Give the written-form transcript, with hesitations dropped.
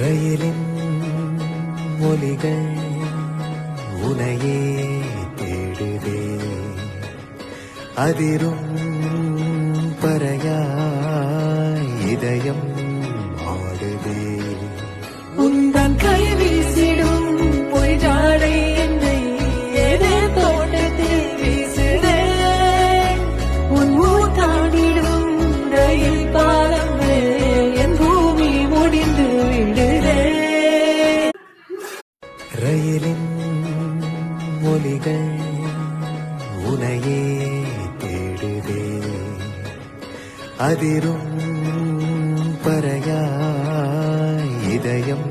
ரயிலின் ஒலிகள் உனையே தேடுதே, அதிரும் பறையாய் இதயம் ஆடுதே. உந்தன் கை வீசிடும் பொய் ஜாடை என்னை ஏதே தோட்டத்தில் வீசுதே. உன் ஊர் தாண்டிடும் ரயில் பாலம் மேல் என் பூமி முடிந்து விடுதே. ரயிலின் ஒலிகள் உனையே தேடுதே, அதிரும் பறையாய் இதயம்